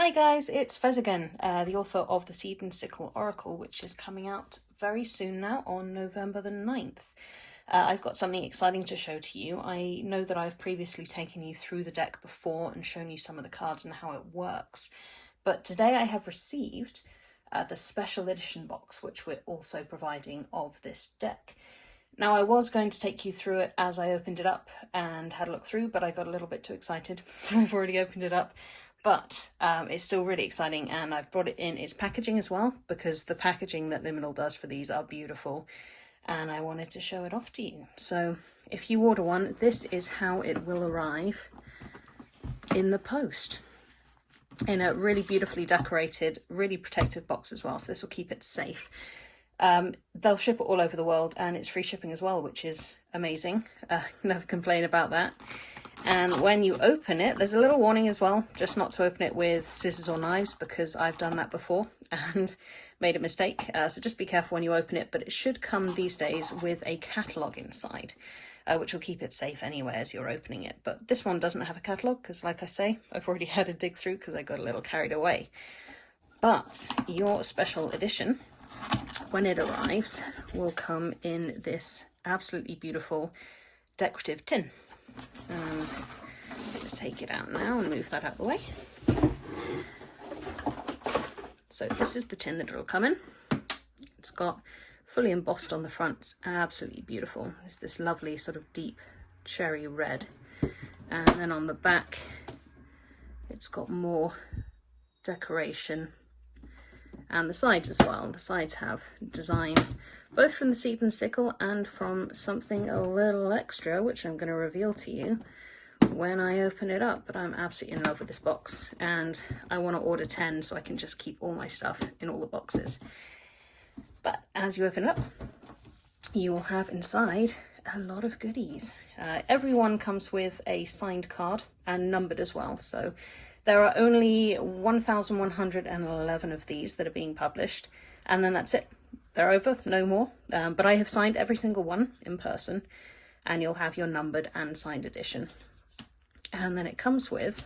Hi guys, it's Fez again, the author of the Seed and Sickle Oracle, which is coming out very soon now on November the 9th. I've got something exciting to show to you. I know that I've previously taken you through the deck before and shown you some of the cards and how it works, but today I have received the special edition box, which we're also providing of this deck. Now, I was going to take you through it as I opened it up and had a look through, but I got a little bit too excited, so I've already opened it up. But it's still really exciting, and I've brought it in its packaging as well, because the packaging that Liminal does for these are beautiful, and I wanted to show it off to you. So if you order one, this is how it will arrive in the post, in a really beautifully decorated, really protective box as well, so this will keep it safe. They'll ship it all over the world, and it's free shipping as well, which is amazing. Never complain about that. And when you open it, there's a little warning as well, just not to open it with scissors or knives, because I've done that before and made a mistake. So just be careful when you open it, but it should come these days with a catalogue inside, which will keep it safe anyway as you're opening it. But this one doesn't have a catalogue because, like I say, I've already had to dig through because I got a little carried away. But your special edition, when it arrives, will come in this absolutely beautiful decorative tin. And I'm going to take it out now and move that out of the way. So this is the tin that it'll come in. It's got fully embossed on the front. It's absolutely beautiful. It's this lovely sort of deep cherry red. And then on the back, it's got more decoration. And the sides as well. The sides have designs both from the Seed and Sickle and from something a little extra, which I'm going to reveal to you when I open it up. But I'm absolutely in love with this box, and I want to order 10 so I can just keep all my stuff in all the boxes. But as you open it up, you will have inside a lot of goodies. Everyone comes with a signed card and numbered as well. So there are only 1,111 of these that are being published, and then that's it. They're over, no more. But I have signed every single one in person, and you'll have your numbered and signed edition. And then it comes with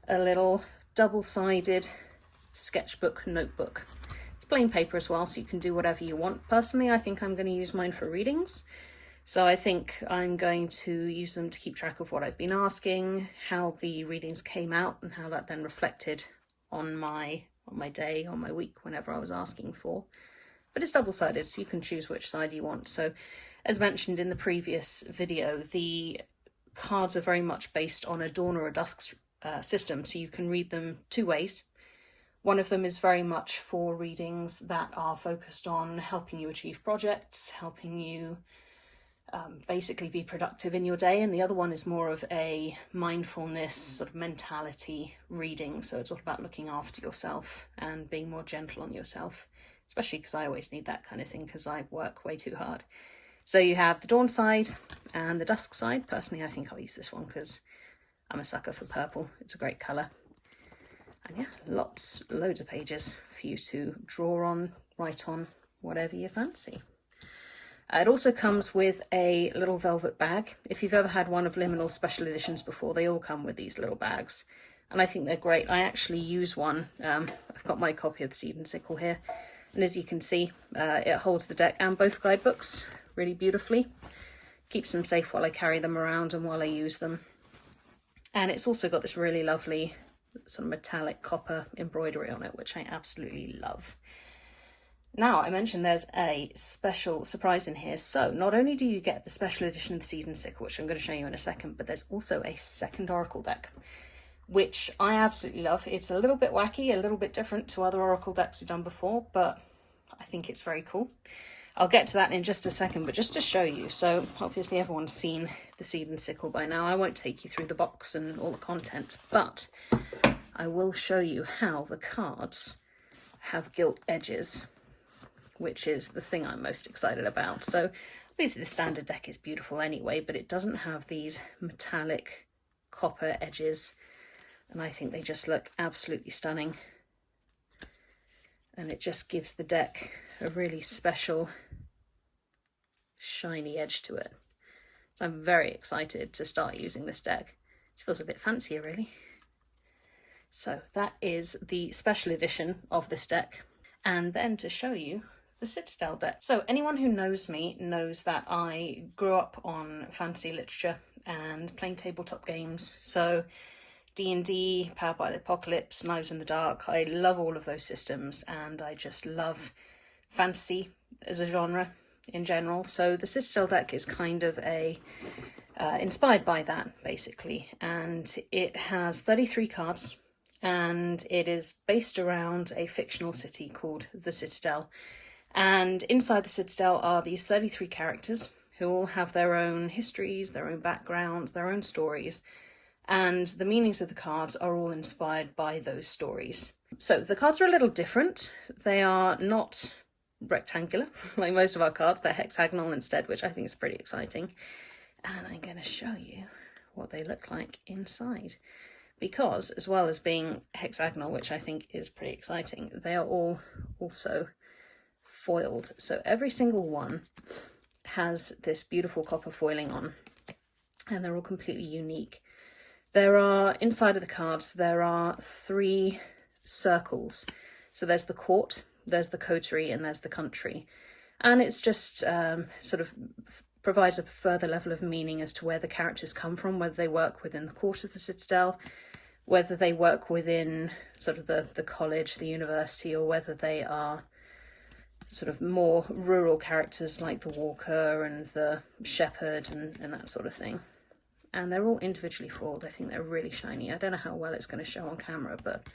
a little double-sided sketchbook notebook. It's plain paper as well, so you can do whatever you want. Personally, I think I'm going to use mine for readings. So I think I'm going to use them to keep track of what I've been asking, how the readings came out, and how that then reflected on my day, on my week, whenever I was asking for. But it's double-sided, so you can choose which side you want. So as mentioned in the previous video, the cards are very much based on a dawn or a dusk system, so you can read them two ways. One of them is very much for readings that are focused on helping you achieve projects, helping you basically be productive in your day, and the other one is more of a mindfulness sort of mentality reading. So it's all about looking after yourself and being more gentle on yourself, especially because I always need that kind of thing because I work way too hard. So you have the dawn side and the dusk side. Personally, I think I'll use this one because I'm a sucker for purple. It's a great colour. And yeah, loads of pages for you to draw on, write on, whatever you fancy. It also comes with a little velvet bag. If you've ever had one of Liminal's special editions before, they all come with these little bags, and I think they're great. I actually use one. I've got my copy of the Seed and Sickle here, and as you can see, it holds the deck and both guidebooks really beautifully. Keeps them safe while I carry them around and while I use them. And it's also got this really lovely sort of metallic copper embroidery on it, which I absolutely love. Now, I mentioned there's a special surprise in here. So not only do you get the special edition of the Seed and Sickle, which I'm going to show you in a second, but there's also a second Oracle deck, which I absolutely love. It's a little bit wacky, a little bit different to other Oracle decks I've done before, but I think it's very cool. I'll get to that in just a second, but just to show you. So obviously everyone's seen the Seed and Sickle by now. I won't take you through the box and all the content, but I will show you how the cards have gilt edges, which is the thing I'm most excited about. So obviously the standard deck is beautiful anyway, but it doesn't have these metallic copper edges, and I think they just look absolutely stunning. And it just gives the deck a really special shiny edge to it. So I'm very excited to start using this deck. It feels a bit fancier really. So that is the special edition of this deck. And then to show you the Citadel deck. So anyone who knows me knows that I grew up on fantasy literature and playing tabletop games. So D&D, Powered by the Apocalypse, Knives in the Dark, I love all of those systems, and I just love fantasy as a genre in general. So the Citadel deck is kind of a inspired by that, basically, and it has 33 cards, and it is based around a fictional city called the Citadel. And inside the Citadel are these 33 characters who all have their own histories, their own backgrounds, their own stories, and the meanings of the cards are all inspired by those stories. So the cards are a little different. They are not rectangular like most of our cards, they're hexagonal instead, which I think is pretty exciting. And I'm going to show you what they look like inside, because as well as being hexagonal, which I think is pretty exciting, they are all also foiled. So every single one has this beautiful copper foiling on, and they're all completely unique. There are, inside of the cards, there are 3 circles. So there's the court, there's the coterie, and there's the country. And it's just sort of provides a further level of meaning as to where the characters come from, whether they work within the court of the Citadel, whether they work within sort of the college, the university, or whether they are sort of more rural characters like the walker and the shepherd and that sort of thing. And they're all individually foiled. I think they're really shiny. I don't know how well it's going to show on camera, but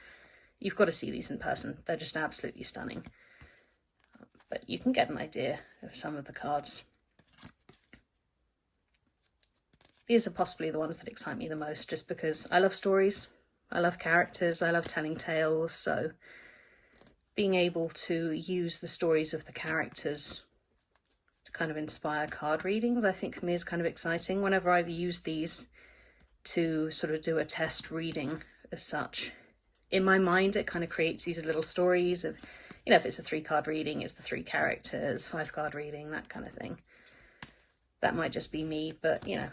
you've got to see these in person. They're just absolutely stunning. But you can get an idea of some of the cards. These are possibly the ones that excite me the most, just because I love stories, I love characters, I love telling tales, so being able to use the stories of the characters to kind of inspire card readings, I think for me is kind of exciting. Whenever I've used these to sort of do a test reading as such, in my mind it kind of creates these little stories of, you know, if it's a 3-card reading, it's the 3 characters, 5-card reading, that kind of thing. That might just be me, but you know,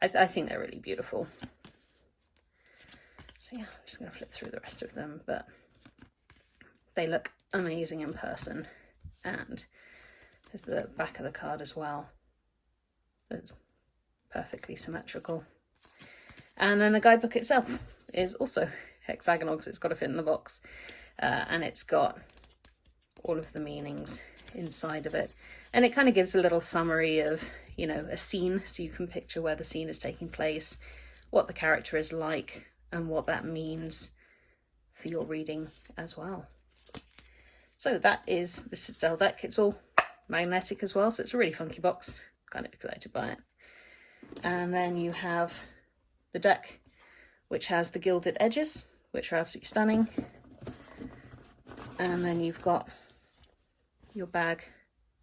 I think they're really beautiful. So yeah, I'm just going to flip through the rest of them, but they look amazing in person. And there's the back of the card as well. It's perfectly symmetrical. And then the guidebook itself is also hexagonal because it's got to fit in the box. And it's got all of the meanings inside of it. And it kind of gives a little summary of, you know, a scene, so you can picture where the scene is taking place, what the character is like, and what that means for your reading as well. So that is the Citadel deck. It's all magnetic as well, so it's a really funky box. Kind of excited by it. And then you have the deck, which has the gilded edges, which are absolutely stunning. And then you've got your bag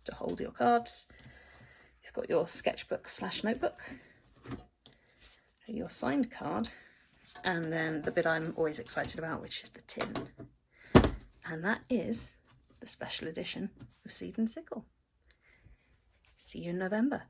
to hold your cards. You've got your sketchbook / notebook, your signed card, and then the bit I'm always excited about, which is the tin. And that is the special edition of Seed and Sickle. See you in November.